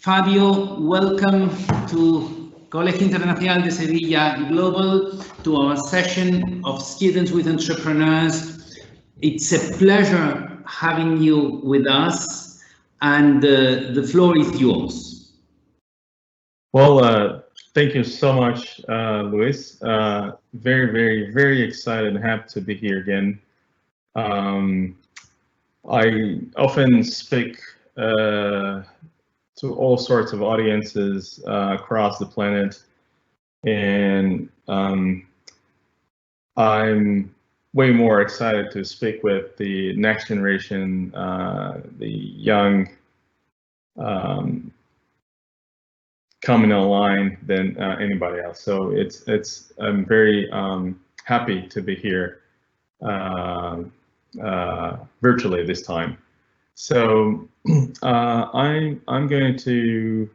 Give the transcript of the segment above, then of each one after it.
Fabio, welcome to Colegio Internacional de Sevilla Global, to our session of students with entrepreneurs. It's a pleasure having you with us, and the floor is yours. Well, thank you so much, Luis. Very excited and happy to be here again. I often speak to all sorts of audiences across the planet, and I'm way more excited to speak with the next generation, the young coming online than anybody else. So I'm very happy to be here virtually this time. So I'm going to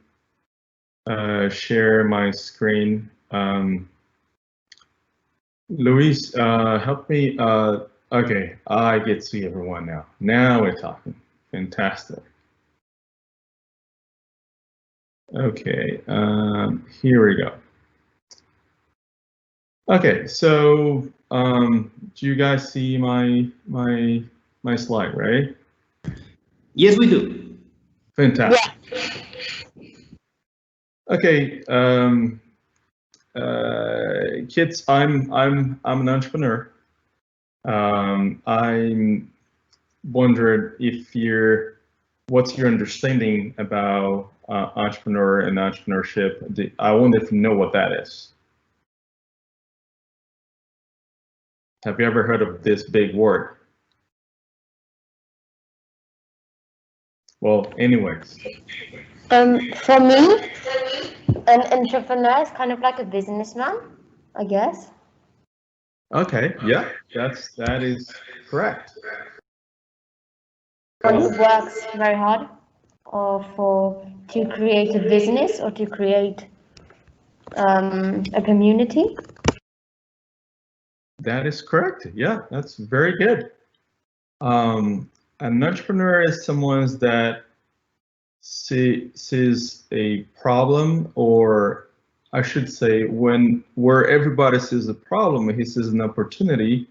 share my screen. Luis, help me. Okay, I get to see everyone now. Now we're talking. Fantastic. Okay, here we go. Okay, so do you guys see my slide, right? Yes, we do. Fantastic. Yeah. Okay, kids, I'm an entrepreneur. I'm wondering what's your understanding about entrepreneur and entrepreneurship? I wonder if you know what that is. Have you ever heard of this big word? Well, anyways. For me, an entrepreneur is kind of like a businessman, I guess. Okay, yeah, that is correct. One who works very hard to create a business or to create a community. That is correct. Yeah, that's very good. An entrepreneur is someone that sees a problem, or I should say, where everybody sees a problem, he sees an opportunity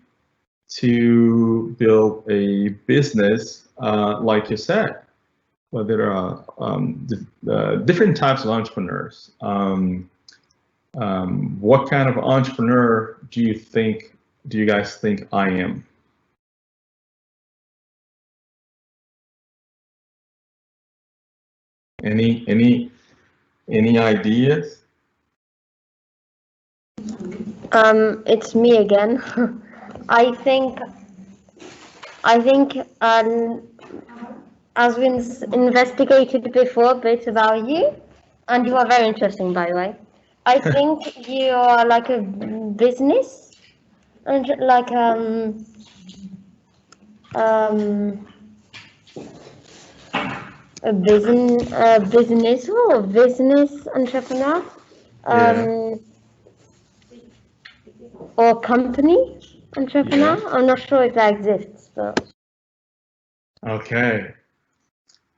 to build a business, like you said. Well, there are different types of entrepreneurs. What kind of entrepreneur do you guys think I am? Any ideas? It's me again. I think as we investigated before a bit about you, and you are very interesting, by the way. I think you are like a business, and like a business or business entrepreneur, or company entrepreneur. Yeah. I'm not sure if that exists, but. Okay.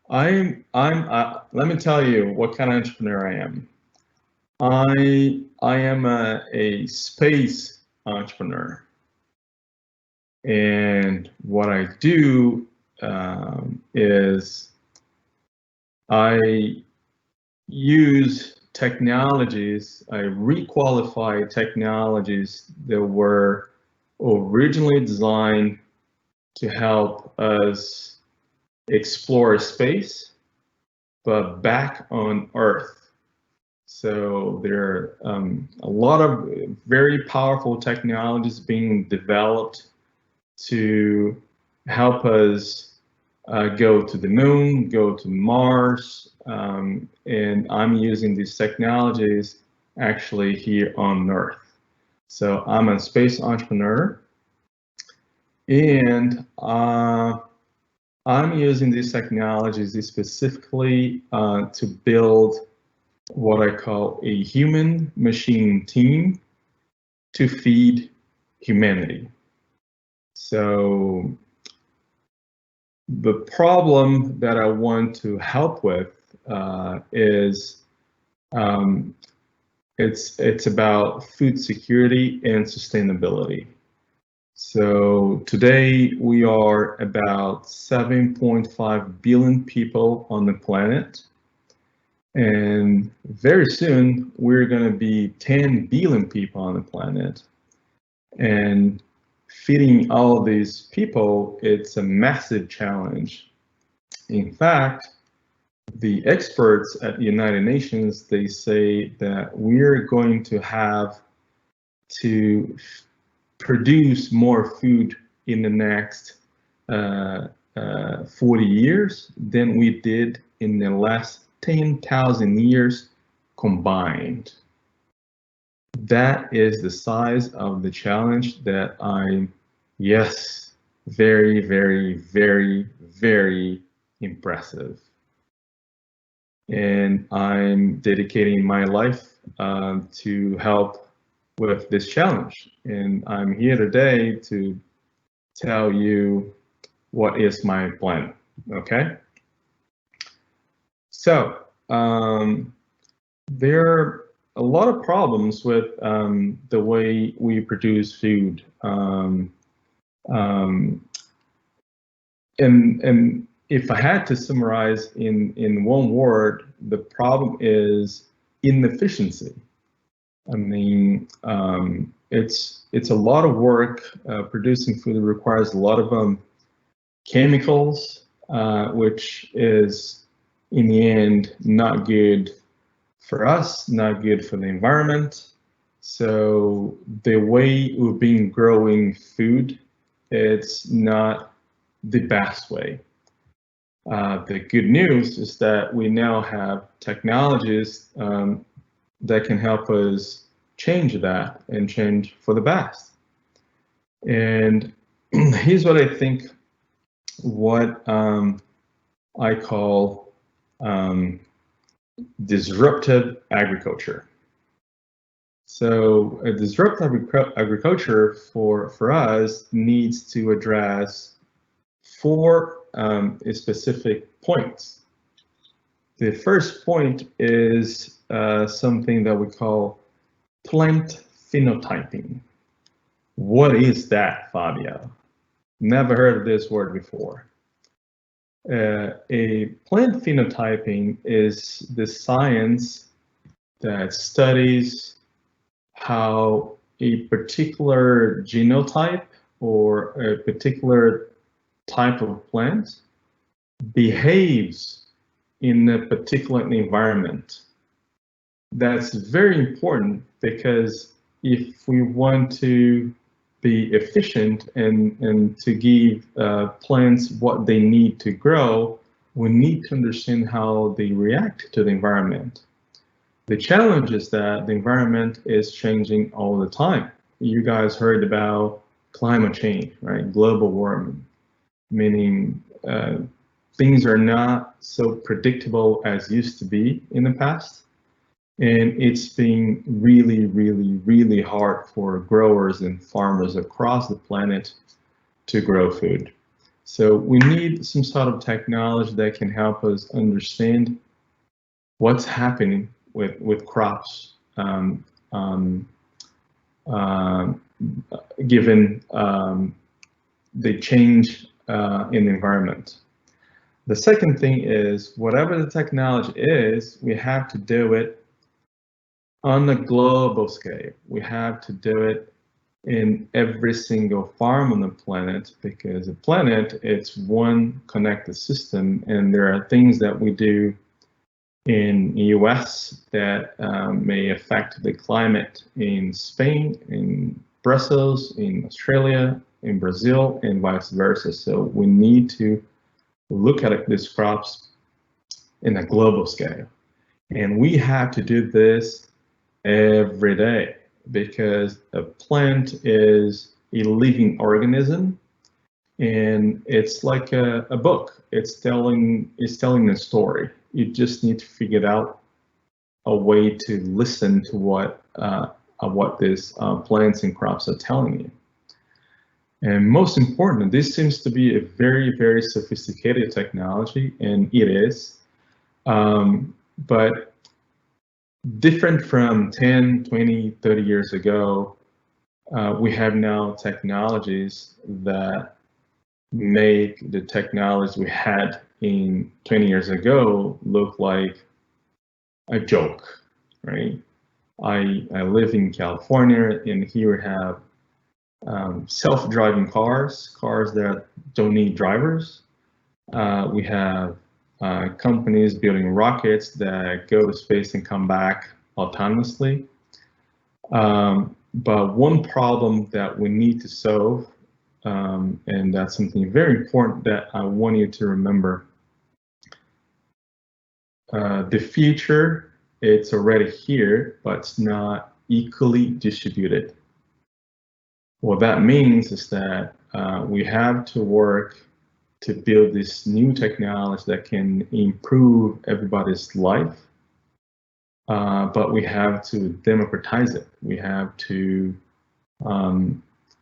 Let me tell you what kind of entrepreneur I am. I am a space entrepreneur, and what I do is I use technologies, I requalify technologies that were originally designed to help us explore space, but back on Earth. So there are a lot of very powerful technologies being developed to help us go to the moon, go to Mars, and I'm using these technologies actually here on Earth. So I'm a space entrepreneur, and I'm using these technologies specifically to build what I call a human-machine team to feed humanity. So the problem that I want to help with is it's about food security and sustainability. So today we are about 7.5 billion people on the planet, and very soon we're going to be 10 billion people on the planet. And feeding all these people, it's a massive challenge. In fact, the experts at the United Nations, they say that we're going to have to produce more food in the next 40 years than we did in the last 10,000 years combined. That is the size of the challenge that I'm, yes, very, very, very, very impressive. And I'm dedicating my life to help with this challenge. And I'm here today to tell you what is my plan, okay? So there are a lot of problems with the way we produce food. And if I had to summarize in one word, the problem is inefficiency. I mean, it's a lot of work. Producing food requires a lot of chemicals, which is in the end not good for us, not good for the environment. So the way we've been growing food, it's not the best way. The good news is that we now have technologies that can help us change that and change for the best. And here's what I think, what I call disruptive agriculture. So a disruptive agriculture for us needs to address 4 specific points. The first point is something that we call plant phenotyping. What is that, Fabio? Never heard of this word before. A plant phenotyping is the science that studies how a particular genotype or a particular type of plant behaves in a particular environment. That's very important because if we want to be efficient and to give plants what they need to grow, we need to understand how they react to the environment. The challenge is that the environment is changing all the time. You guys heard about climate change, right? Global warming, meaning things are not so predictable as used to be in the past. And it's been really, really, really hard for growers and farmers across the planet to grow food. So we need some sort of technology that can help us understand what's happening with crops, given the change in the environment. The second thing is, whatever the technology is, we have to do it on a global scale. We have to do it in every single farm on the planet, because the planet, it's one connected system, and there are things that we do in the US that may affect the climate in Spain, in Brussels, in Australia, in Brazil, and vice versa. So we need to look at these crops in a global scale. And we have to do this every day, because a plant is a living organism, and it's like a book. It's telling a story. You just need to figure out a way to listen to what these plants and crops are telling you. And most important, this seems to be a very, very sophisticated technology, and it is. But different from 10, 20, 30 years ago, we have now technologies that make the technology we had in 20 years ago look like a joke, right? I live in California, and here we have self-driving cars that don't need drivers. We have companies building rockets that go to space and come back autonomously. But one problem that we need to solve, and that's something very important that I want you to remember. The future, it's already here, but it's not equally distributed. What that means is that we have to work to build this new technology that can improve everybody's life, but we have to democratize it. We have to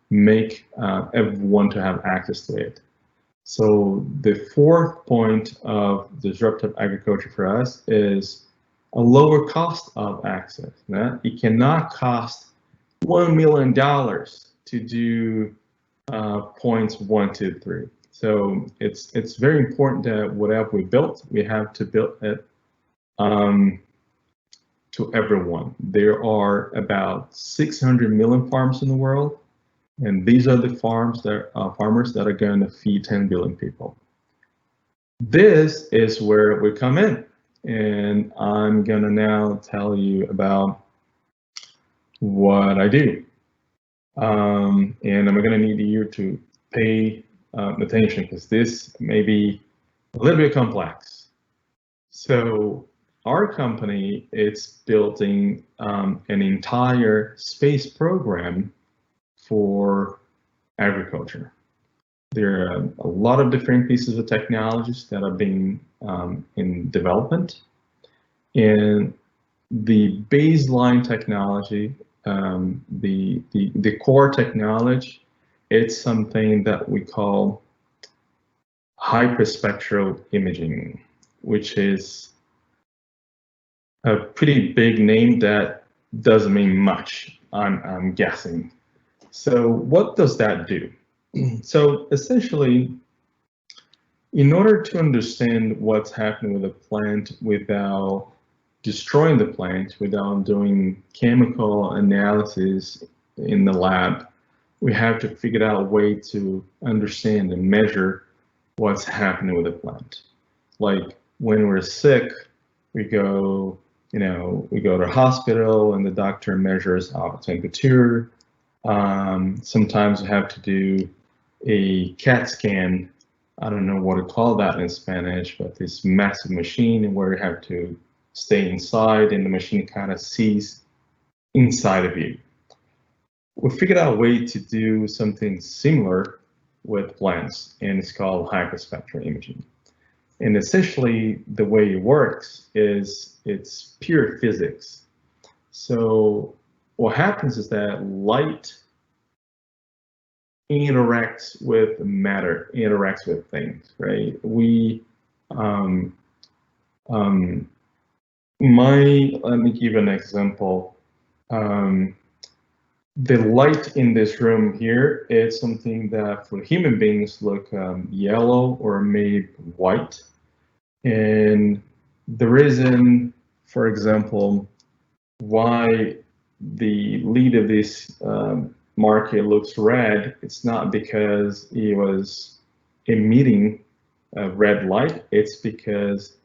make everyone to have access to it. So the fourth point of disruptive agriculture for us is a lower cost of access. It cannot cost $1 million to do points 1, 2, 3. So it's very important that whatever we built, we have to build it to everyone. There are about 600 million farms in the world, and these are the farmers that are going to feed 10 billion people. This is where we come in, and I'm gonna now tell you about what I do. And I'm gonna need you to pay attention, because this may be a little bit complex. So our company is building an entire space program for agriculture. There are a lot of different pieces of technologies that are being in development, and the baseline technology, the core technology, it's something that we call hyperspectral imaging, which is a pretty big name that doesn't mean much, I'm guessing. So what does that do? So essentially, in order to understand what's happening with a plant without destroying the plant, without doing chemical analysis in the lab, we have to figure out a way to understand and measure what's happening with the plant. Like when we're sick, we go to the hospital and the doctor measures our temperature. Sometimes we have to do a CAT scan. I don't know what to call that in Spanish, but this massive machine where you have to stay inside and the machine kind of sees inside of you. We figured out a way to do something similar with plants, and it's called hyperspectral imaging. And essentially the way it works is it's pure physics. So what happens is that light interacts with matter, interacts with things, right? Let me give an example. The light in this room here is something that for human beings look yellow or maybe white. And the reason, for example, why the lead of this market looks red, it's not because it was emitting a red light, it's because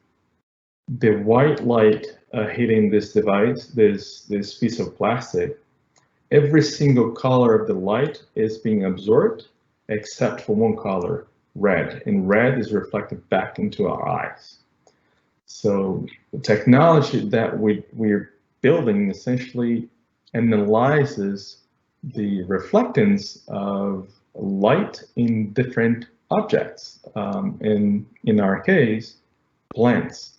the white light hitting this device, this piece of plastic, every single color of the light is being absorbed except for one color, red, and red is reflected back into our eyes. So the technology that we're building essentially analyzes the reflectance of light in different objects, and in our case, plants.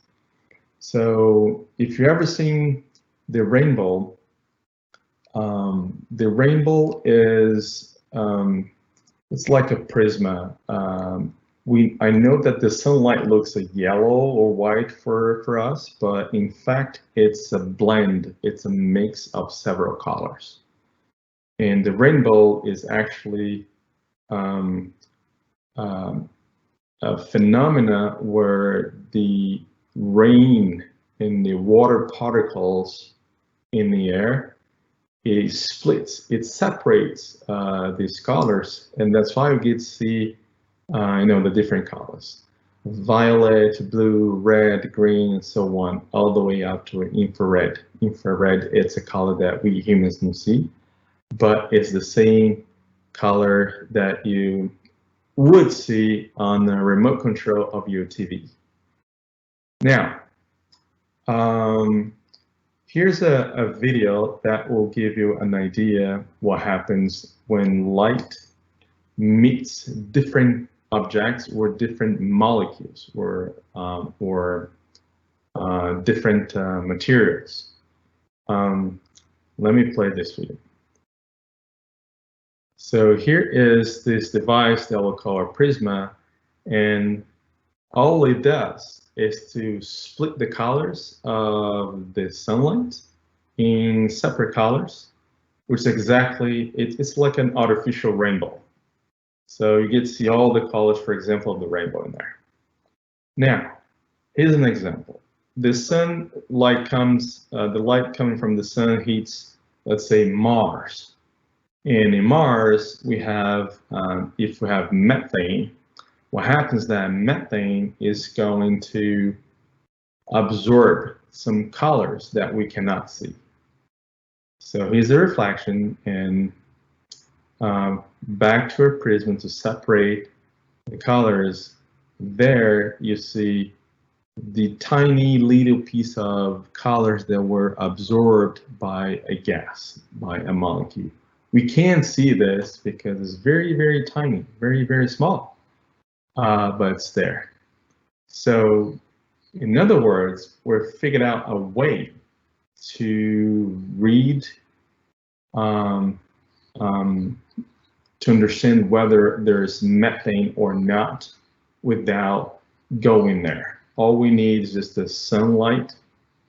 So if you've ever seen the rainbow is it's like a prisma. I know that the sunlight looks a yellow or white for us, but in fact, it's a blend. It's a mix of several colors. And the rainbow is actually a phenomena where the rain and the water particles in the air, it splits, it separates these colors, and that's why we get to see the different colors: violet, blue, red, green, and so on, all the way up to infrared. Infrared, it's a color that we humans can see, but it's the same color that you would see on the remote control of your TV. Now, here's a video that will give you an idea what happens when light meets different objects or different molecules or different materials. Let me play this for you. So here is this device that we'll call a prisma, and all it does is to split the colors of the sunlight in separate colors, which is exactly, it's like an artificial rainbow. So you get to see all the colors, for example, of the rainbow in there. Now, here's an example. The sunlight comes, the light coming from the sun heats, let's say, Mars. And in Mars, we have, if we have methane, what happens is that methane is going to absorb some colors that we cannot see. So here's the reflection, and back to a prism to separate the colors. There you see the tiny little piece of colors that were absorbed by a gas, by a molecule. We can't see this because it's very, very tiny, very, very small, but it's there. So in other words, we've figured out a way to read, to understand whether there's methane or not without going there. All we need is just the sunlight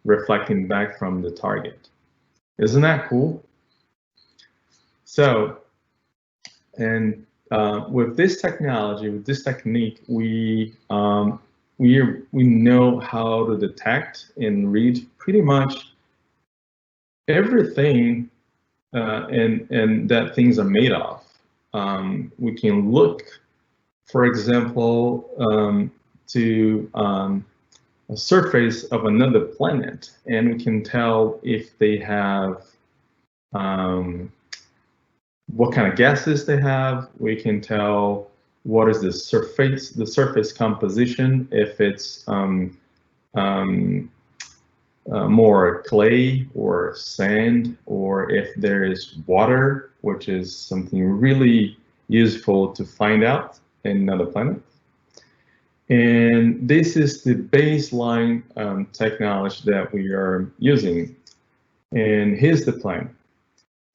reflecting back from the target. Isn't that cool? So, and with this technology, with this technique, we know how to detect and read pretty much everything and that things are made of. We can look, for example, to a surface of another planet, and we can tell if they have what kind of gases they have. We can tell what is the surface composition, if it's more clay or sand, or if there is water, which is something really useful to find out in another planet. And this is the baseline technology that we are using. And here's the plan.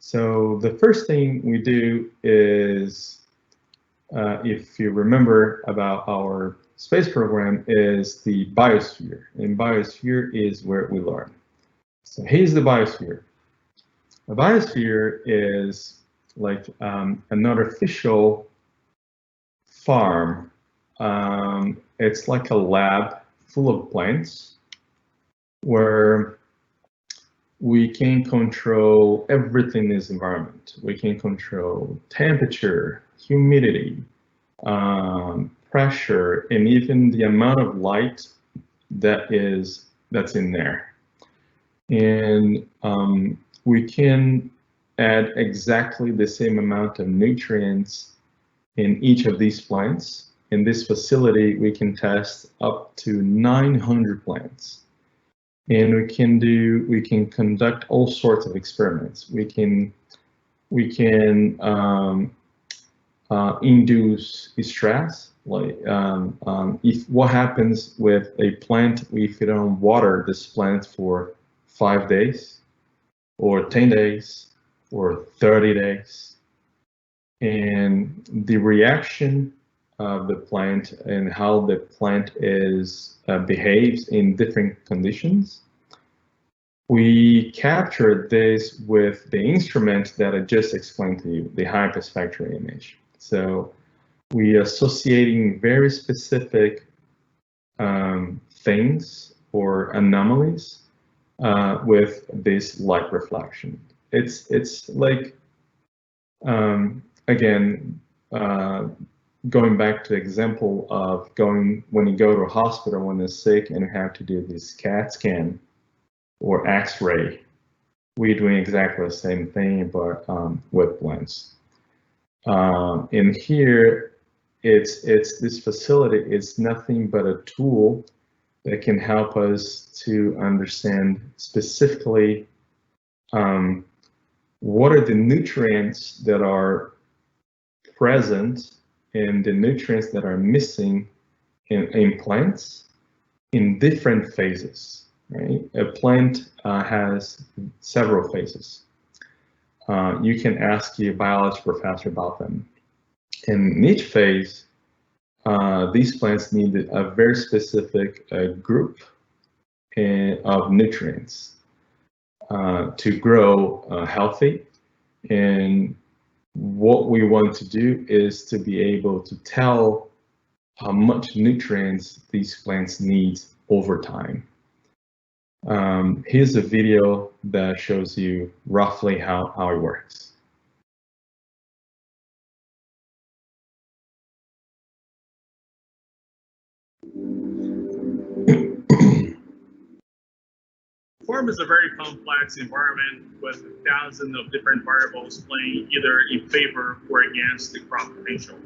So the first thing we do is, if you remember about our space program, is the Biosphere. And Biosphere is where we learn. So here's the Biosphere. The Biosphere is like an artificial farm. It's like a lab full of plants where we can control everything in this environment. We can control temperature, humidity, pressure, and even the amount of light that's in there. And we can add exactly the same amount of nutrients in each of these plants. In this facility, we can test up to 900 plants. And we can conduct all sorts of experiments. We can induce stress, like if what happens with a plant if you don't water this plant for 5 days, or 10 days, or 30 days, and the reaction of the plant and how the plant behaves in different conditions. We captured this with the instrument that I just explained to you, the hyperspectral image. So we are associating very specific things or anomalies with this light reflection. It's like, again, going back to the example of when you go to a hospital when they're sick and you have to do this CAT scan or X-ray. We're doing exactly the same thing, but with blends. In here, this facility is nothing but a tool that can help us to understand specifically what are the nutrients that are present and the nutrients that are missing in plants in different phases, right? A plant has several phases. You can ask your biology professor about them. In each phase, these plants need a very specific group of nutrients to grow healthy. And what we want to do is to be able to tell how much nutrients these plants need over time. Here's a video that shows you roughly how it works. Farm is a very complex environment with thousands of different variables playing either in favor or against the crop potential.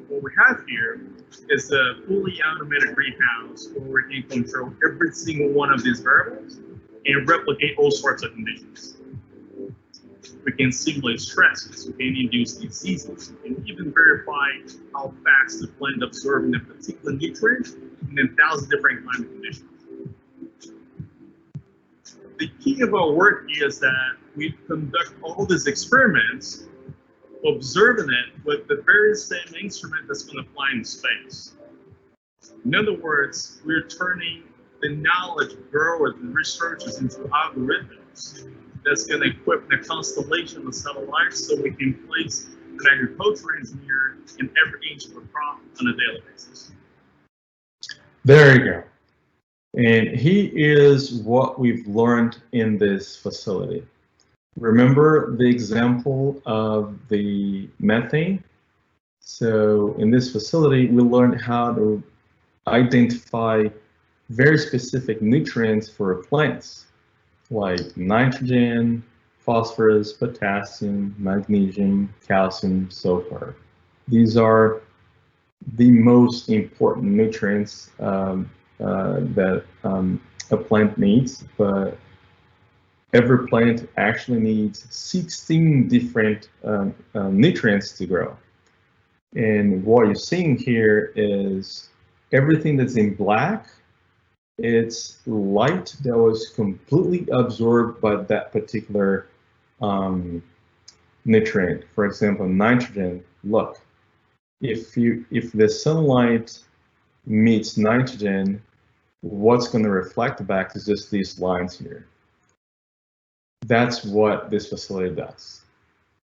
What we have here is a fully automated greenhouse where we can control every single one of these variables and replicate all sorts of conditions. We can simulate stresses, we can induce diseases, we can even verify how fast the plant absorbs a particular nutrient in 1,000 different climate conditions. The key of our work is that we conduct all these experiments, observing it with the very same instrument that's going to fly in space. In other words, we're turning the knowledge of growers and researchers into algorithms that's going to equip the constellation of satellites so we can place an agricultural engineer in every inch of a crop on a daily basis. There you go. And here is what we've learned in this facility. Remember the example of the methane? So in this facility, we learned how to identify very specific nutrients for plants, like nitrogen, phosphorus, potassium, magnesium, calcium, so forth. These are the most important nutrients that a plant needs, but every plant actually needs 16 different nutrients to grow. And what you're seeing here is everything that's in black, it's light that was completely absorbed by that particular nutrient. For example, nitrogen, look, if the sunlight meets nitrogen, what's going to reflect back is just these lines here. That's what this facility does.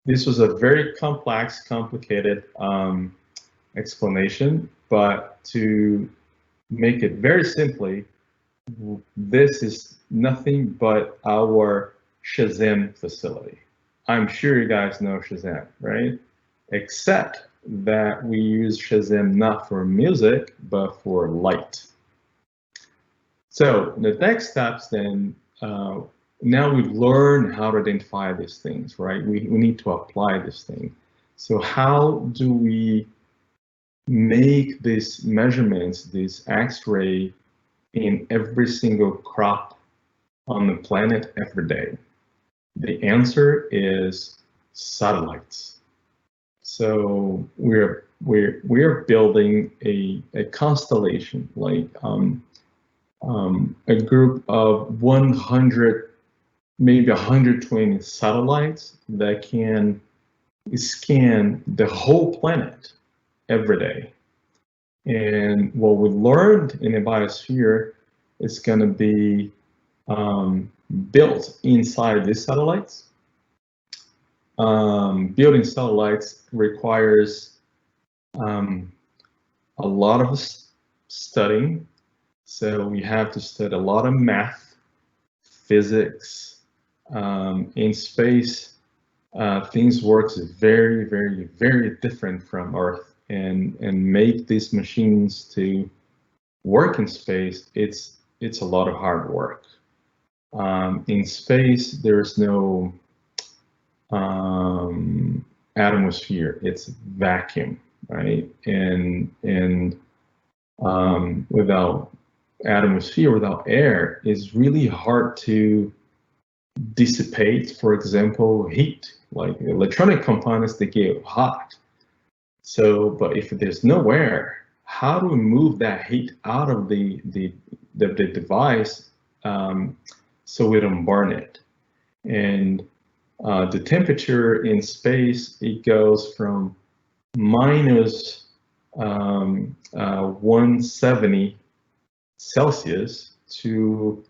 This was a very complex, complicated explanation, but to make it very simply, this is nothing but our Shazam facility. I'm sure you guys know Shazam, right? Except that we use Shazam not for music, but for light. So the next steps then, now we've learned how to identify these things, right? We need to apply this thing. So how do we make these measurements, this X-ray, in every single crop on the planet every day? The answer is satellites. So we're building a constellation, like a group of 100, maybe 120 satellites that can scan the whole planet every day. And what we learned in the biosphere is going to be built inside these satellites. Building satellites requires a lot of studying. So we have to study a lot of math, physics. In space, things work very, very, very different from Earth, and make these machines to work in space, it's a lot of hard work. In space, there's no atmosphere; it's vacuum, right? And without atmosphere, without air, it's really hard to dissipate, for example, heat. Like electronic components, they get hot. So, but if there's no air, how do we move that heat out of the device so we don't burn it? And the temperature in space, it goes from minus 170 Celsius to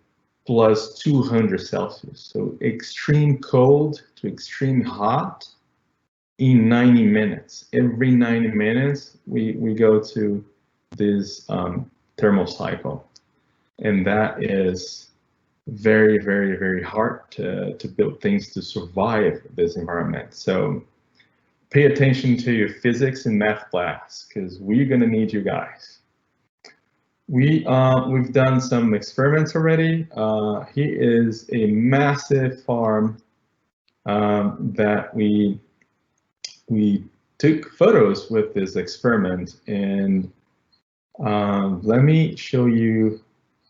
plus 200 Celsius. So extreme cold to extreme hot in 90 minutes. Every 90 minutes, we go to this thermal cycle. And that is very, very, very hard to build things to survive this environment. So pay attention to your physics and math class, because we're gonna need you guys. We've done some experiments already. Here is a massive farm that we took photos with this experiment, and let me show you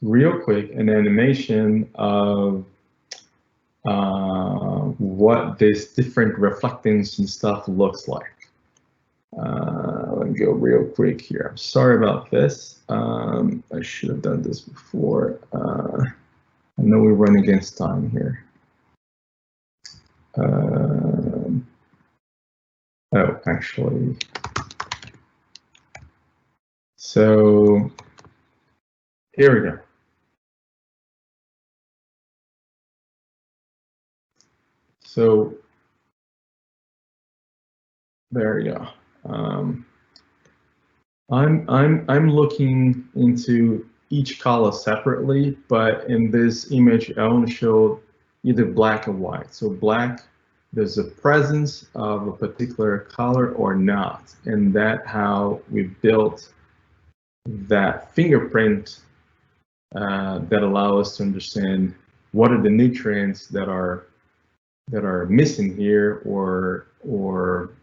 real quick an animation of what this different reflectance and stuff looks like. Let me go real quick here. I'm sorry about this. I should have done this before. I know we run against time here. Oh, actually. So here we go. So there we go. I'm looking into each color separately, but in this image I want to show either black or white. So black, there's a presence of a particular color or not, and that's how we built that fingerprint that allow us to understand what are the nutrients that are missing here, or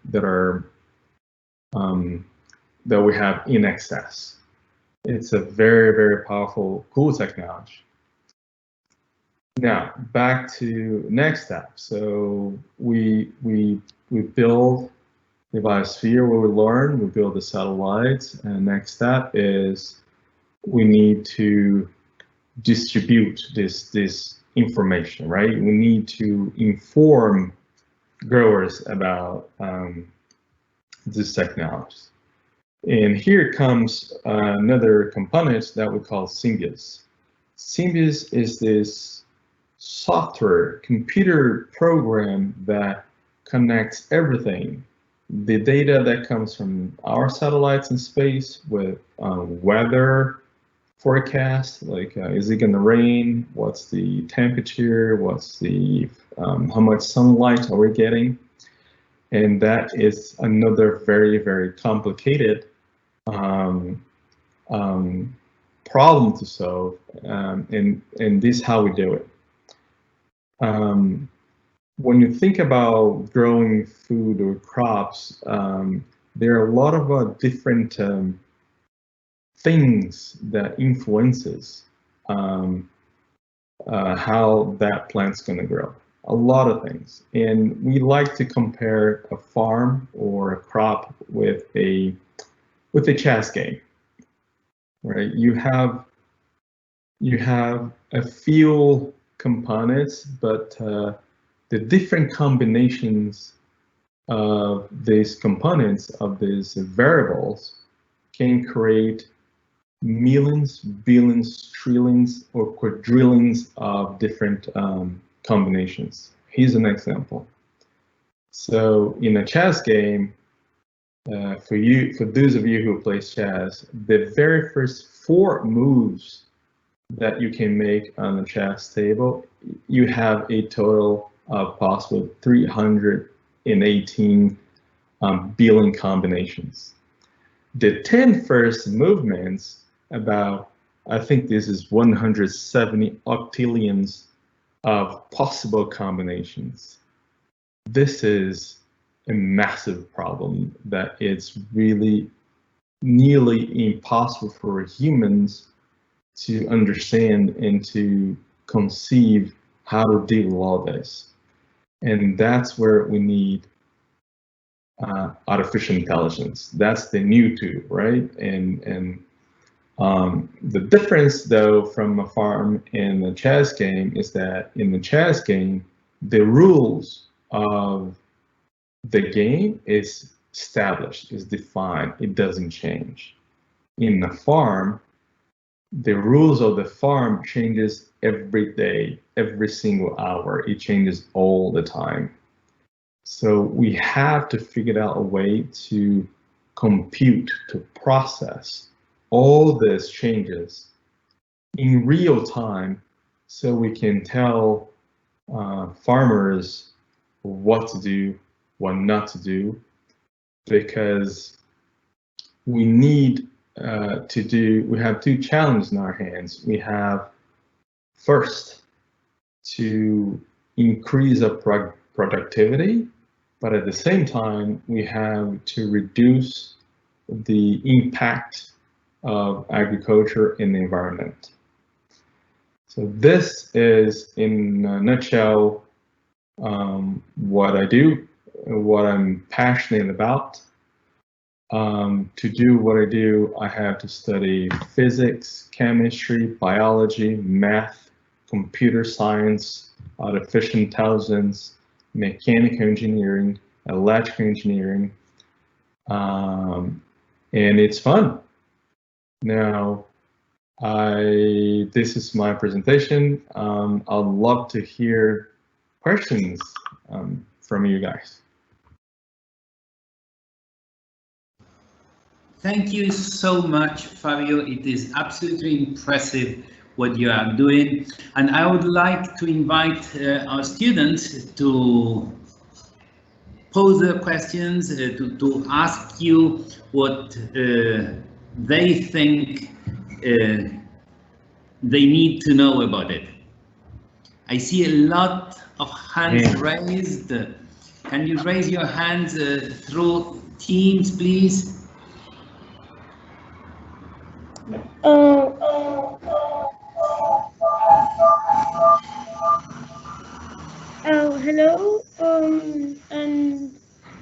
that are that we have in excess. It's a very, very powerful, cool technology. Now back to next step. So we build the biosphere where we learn, we build the satellites, and next step is we need to distribute this information, right? We need to inform growers about these technologies. And here comes another component that we call Symbios. Symbios is this software, computer program that connects everything. The data that comes from our satellites in space with weather forecast, like is it gonna rain? What's the temperature? What's the how much sunlight are we getting? And that is another very, very complicated problem to solve, and this is how we do it. When you think about growing food or crops, there are a lot of different things that influences how that plant's going to grow. A lot of things, and we like to compare a farm or a crop with a chess game, right? You have a few components, but the different combinations of these components, of these variables, can create millions, billions, trillions, or quadrillions of different combinations. Here's an example. So in a chess game, for those of you who play chess, the very first 4 moves that you can make on the chess table, you have a total of possible 318 billion combinations. The 10 first movements, about, I think this is 170 octillions of possible combinations. This is a massive problem that it's really nearly impossible for humans to understand and to conceive how to deal with all this. And that's where we need artificial intelligence. That's the new tool, right? And the difference, though, from a farm and a chess game is that in the chess game, the rules of the game is established, is defined, it doesn't change. In the farm, the rules of the farm changes every day, every single hour. It changes all the time. So we have to figure out a way to compute, to process all these changes in real time, so we can tell farmers what to do, what not to do, because we need we have 2 challenges in our hands. We have, first, to increase our productivity, but at the same time, we have to reduce the impact of agriculture in the environment. So this is, in a nutshell, what I do, what I'm passionate about. To do what I do, I have to study physics, chemistry, biology, math, computer science, artificial intelligence, mechanical engineering, electrical engineering, and it's fun. Now, this is my presentation. I'd love to hear questions from you guys. Thank you so much, Fabio. It is absolutely impressive what you are doing. And I would like to invite our students to pose their questions, to ask you what they think they need to know about it. I see a lot of hands raised. Can you raise your hands through Teams, please? Hello, and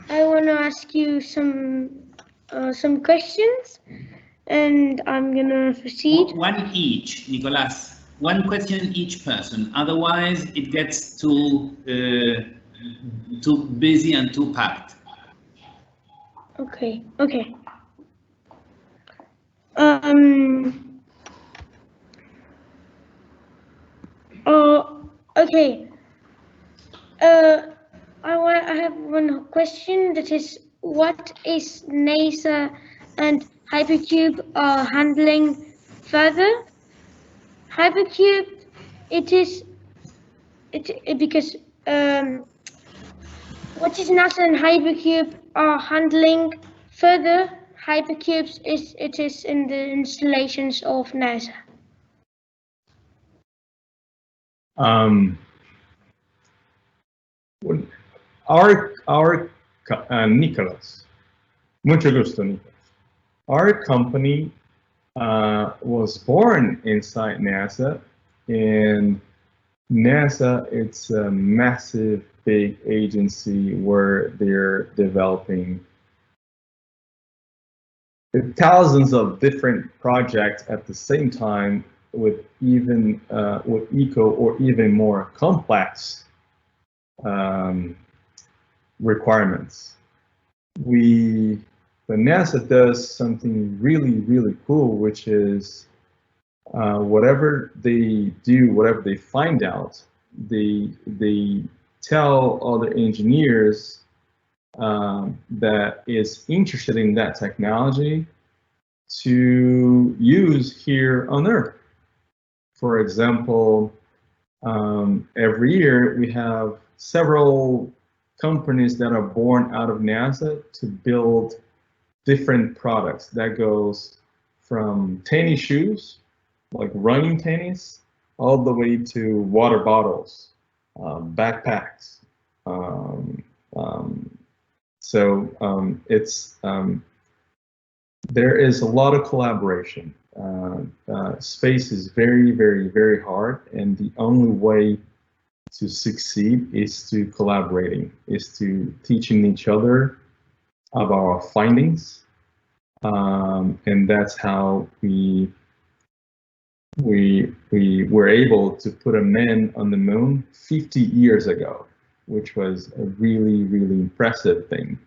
I want to ask you some questions, and I'm gonna proceed. One each, Nicolas. One question each person. Otherwise, it gets too busy and too packed. Okay. Okay. Okay. I have one question, that is, what is NASA and Hypercube handling further? Hypercube, because what is NASA and Hypercube are handling further? Hypercubes is in the installations of NASA. Nicolas, mucho gusto, Nicolas. Our company was born inside NASA, and NASA, it's a massive, big agency where they're developing thousands of different projects at the same time, with even with equal or even more complex requirements. but NASA does something really, really cool, which is whatever they do, whatever they find out, they tell other engineers that is interested in that technology to use here on Earth. For example, every year we have several companies that are born out of NASA to build different products. That goes from tennis shoes, like running tennis, all the way to water bottles, backpacks. There is a lot of collaboration. Space is very, very, very hard, and the only way to succeed is to collaborating, is to teaching each other about our findings, and that's how we were able to put a man on the moon 50 years ago, which was a really, really impressive thing.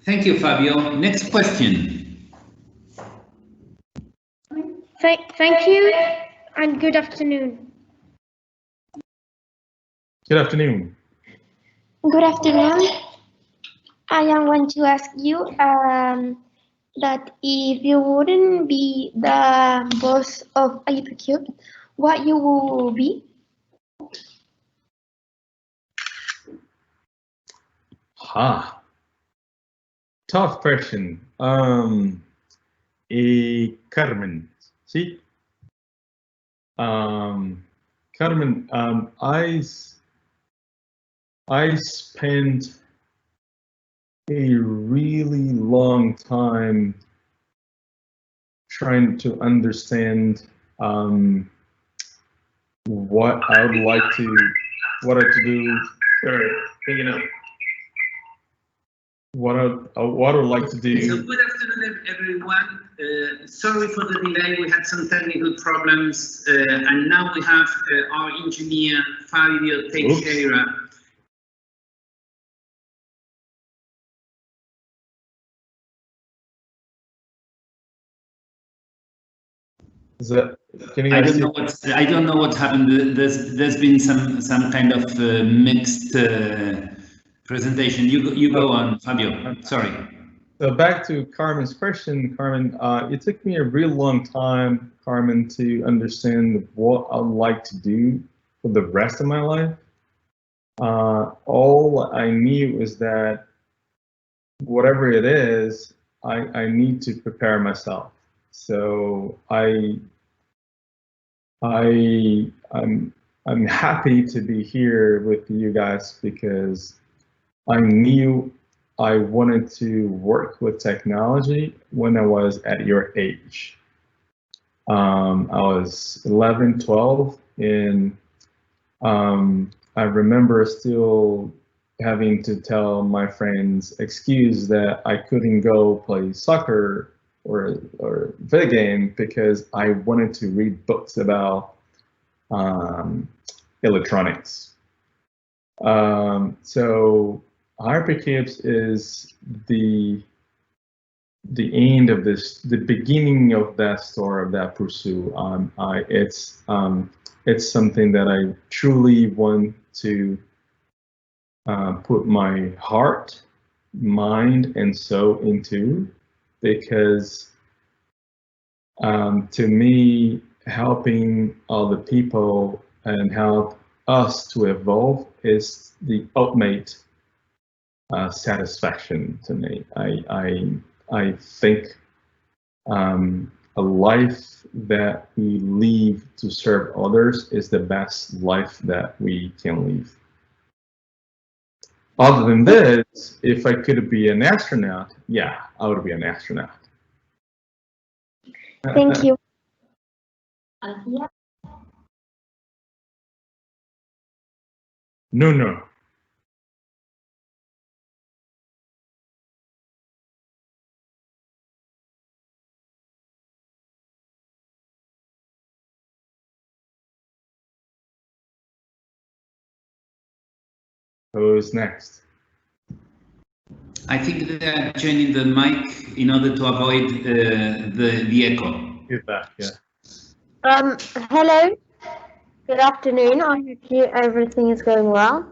Thank you, Fabio. Next question. Thank you, and good afternoon. Good afternoon. Good afternoon. I am going to ask you that if you wouldn't be the boss of Hypercube, what you will be? Tough question. Carmen, see? Carmen, I spent a really long time trying to understand what I would like to, what I to do. Sorry, picking up. What I would like to do. So good afternoon, everyone. Sorry for the delay. We had some technical problems, and now we have our engineer Fabio Teixeira. Can you guys I don't know what's happened. There's been some kind of mixed presentation. You go on, Fabio. Sorry. So back to Carmen's question, Carmen. It took me a real long time, Carmen, to understand what I'd like to do for the rest of my life. All I knew is that whatever it is, I need to prepare myself. So I'm happy to be here with you guys because I knew I wanted to work with technology when I was at your age. I was 11, 12, and I remember still having to tell my friends excuse that I couldn't go play soccer or video game because I wanted to read books about electronics. So Hypercubes is the end of this, the beginning of that story, of that pursuit. It's something that I truly want to put my heart, mind, and soul into, because to me, helping other people and help us to evolve is the ultimate satisfaction to me. I think a life that we live to serve others is the best life that we can live. Other than this, if I could be an astronaut, yeah, I would be an astronaut. Thank you. No. Who's next? I think they are joining the mic in order to avoid the echo. Feedback, yeah. Hello. Good afternoon. I hope everything is going well.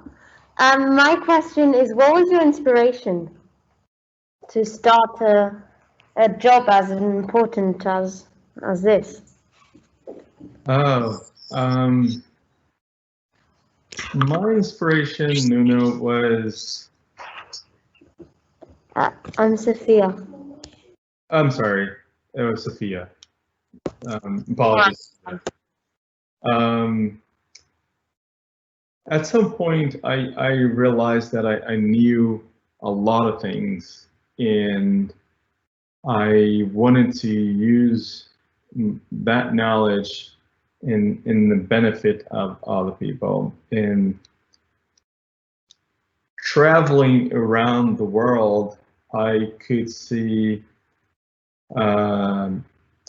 My question is, what was your inspiration to start a job as important as this? Oh, my inspiration, Nuno, was. I'm Sophia. I'm sorry, it was Sophia. Apologies. At some point, I realized that I knew a lot of things, and I wanted to use that knowledge in the benefit of other people. And traveling around the world, I could see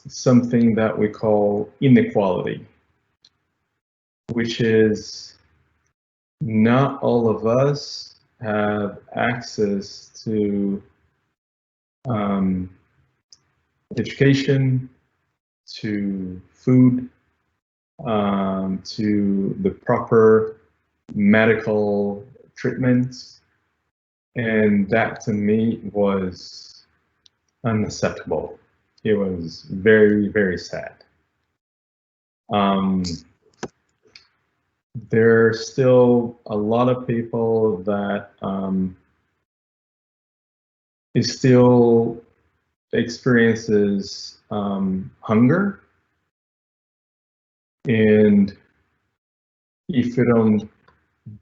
something that we call inequality, which is not all of us have access to education, to food, to the proper medical treatments, and that to me was unacceptable. It was very, very sad. There are still a lot of people that still experiences hunger, and if you don't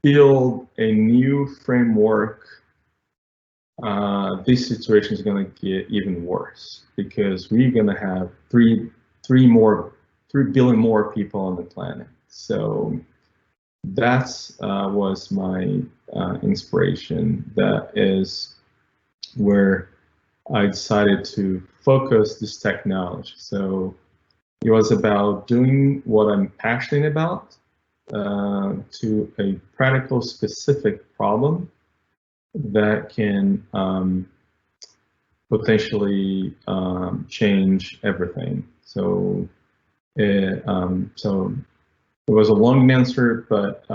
build a new framework, this situation is going to get even worse, because we're going to have 3 billion more people on the planet. So that's was my inspiration. That is where I decided to focus this technology. So it was about doing what I'm passionate about to a practical, specific problem that can potentially change everything. So it was a long answer, but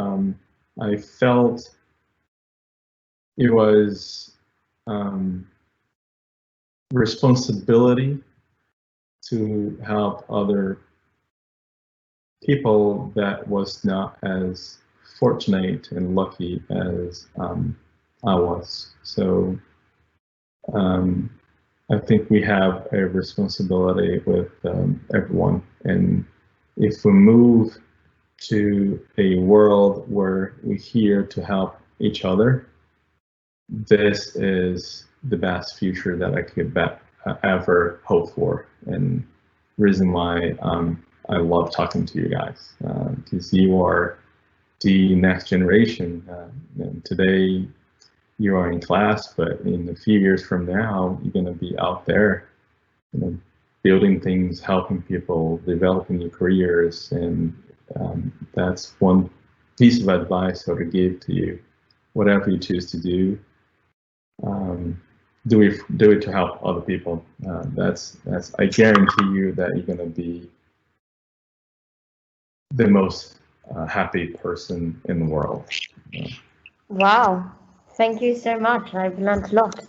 I felt it was responsibility to help other people that was not as fortunate and lucky as I was. So I think we have a responsibility with everyone, and if we move to a world where we're here to help each other, this is the best future that I could ever hope for, and reason why I love talking to you guys, because you are the next generation. And today you are in class, but in a few years from now, you're going to be out there, building things, helping people, developing your careers, and that's one piece of advice I would give to you. Whatever you choose to do, do it to help other people. That's I guarantee you that you're going to be the most happy person in the world. Wow, thank you so much. I've learned a lot.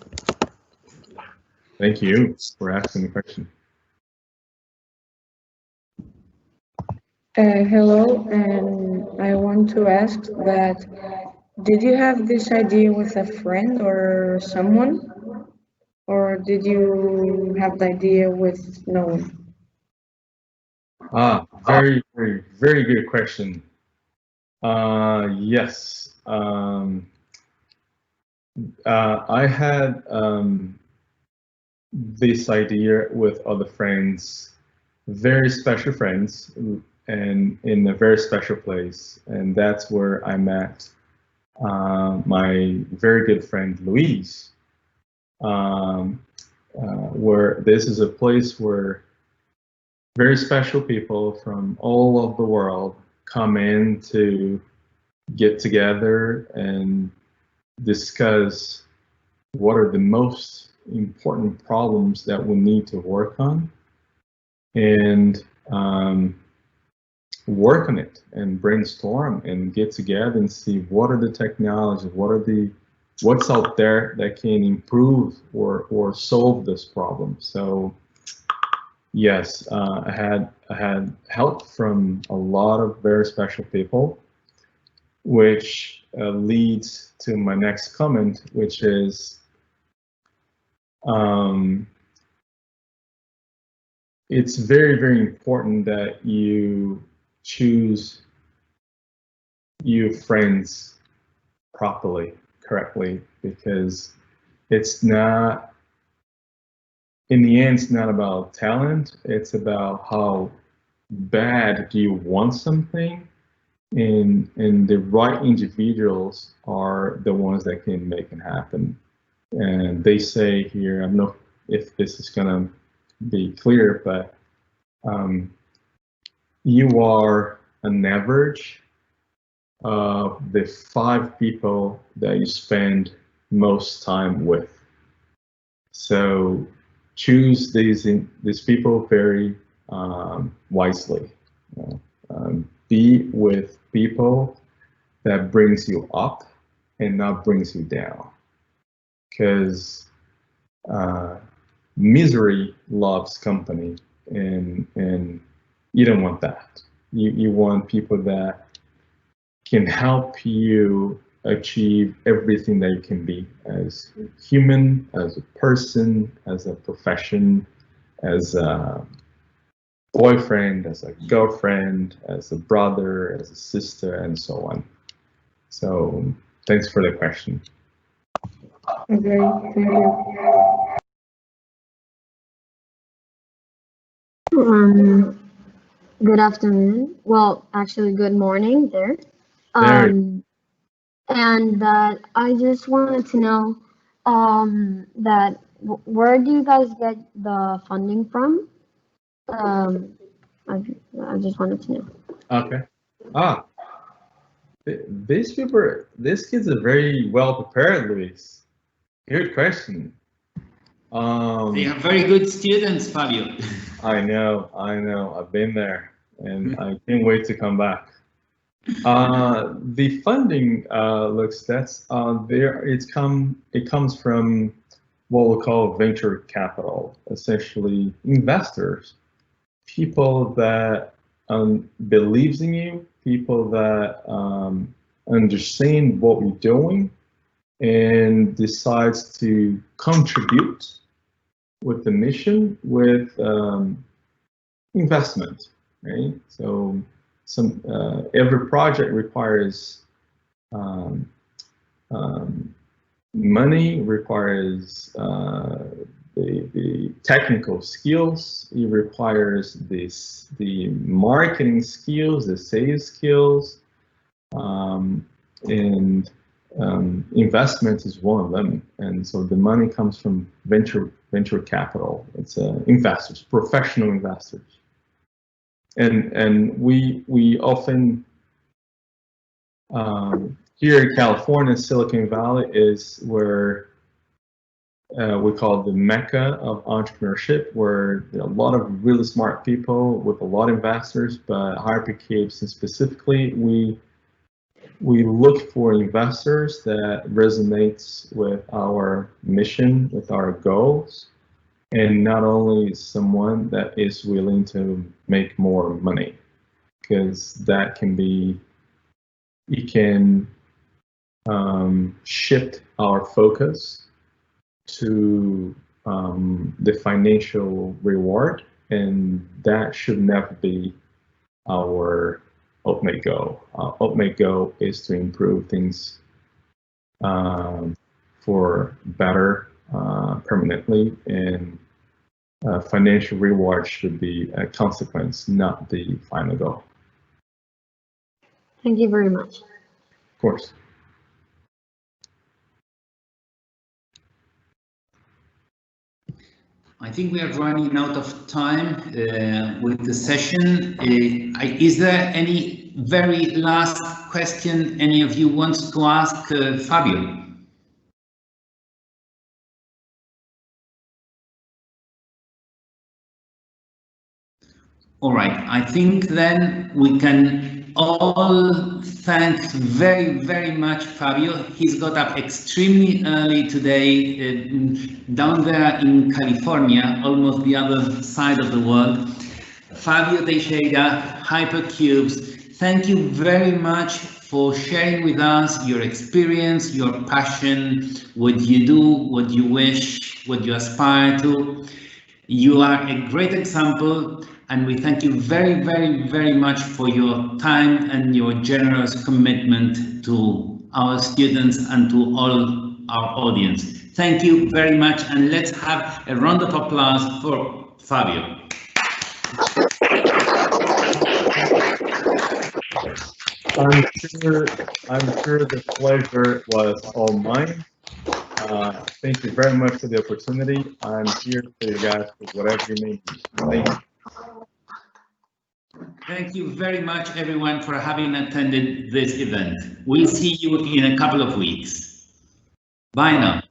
Thank you for asking the question. Hello, and I want to ask that, did you have this idea with a friend or someone, or did you have the idea with no one? Very, very, very good question. Yes, I had this idea with other friends, very special friends, and in a very special place, and that's where I met my very good friend Louise. Where this is a place where very special people from all over the world come in to get together and discuss what are the most important problems that we need to work on, and work on it and brainstorm and get together and see what are the technologies, what's out there that can improve or solve this problem. So yes, I had help from a lot of very special people, which leads to my next comment, which is it's very, very important that you choose your friends properly, correctly, because it's not, in the end, it's not about talent, it's about how bad do you want something, and the right individuals are the ones that can make it happen. And they say here, I don't know if this is gonna be clear, but you are an average of the 5 people that you spend most time with. So choose these people very wisely. Be with people that brings you up and not brings you down, because misery loves company, and you don't want that. You want people that can help you achieve everything that you can be as a human, as a person, as a profession, as a boyfriend, as a girlfriend, as a brother, as a sister, and so on. So thanks for the question. Okay, thank you. Good afternoon. Well, actually, good morning there. And that I just wanted to know that where do you guys get the funding from? I just wanted to know. Okay. These kids are very well prepared, Luis. Good question. They are very good students, Fabio. I know. I've been there, and I can't wait to come back. The funding looks that's there. It comes from what we call venture capital, essentially investors, people that believes in you, people that understand what we're doing and decides to contribute with the mission, with investment, right? So every project requires money, requires the technical skills, it requires the marketing skills, the sales skills, and investment is one of them. And so the money comes from venture capital. It's investors, professional investors. And we often here in California, Silicon Valley is where we call the Mecca of entrepreneurship, where there are a lot of really smart people with a lot of investors. But Hypercubes specifically, we look for investors that resonates with our mission, with our goals, and not only someone that is willing to make more money, because that can be, it can shift our focus to the financial reward, and that should never be our ultimate goal. Our ultimate goal is to improve things for better permanently, and financial reward should be a consequence, not the final goal. Thank you very much. Of course. I think we are running out of time with the session. Is there any very last question any of you wants to ask Fabio? All right, I think then we can all thank very, very much Fabio. He's got up extremely early today down there in California, almost the other side of the world. Fabio Teixeira, Hypercubes, thank you very much for sharing with us your experience, your passion, what you do, what you wish, what you aspire to. You are a great example, and we thank you very, very, very much for your time and your generous commitment to our students and to all our audience. Thank you very much, and let's have a round of applause for Fabio. I'm sure the pleasure was all mine. Thank you very much for the opportunity. I'm here for you guys for whatever you need. Thank you. Thank you very much, everyone, for having attended this event. We'll see you in a couple of weeks. Bye now.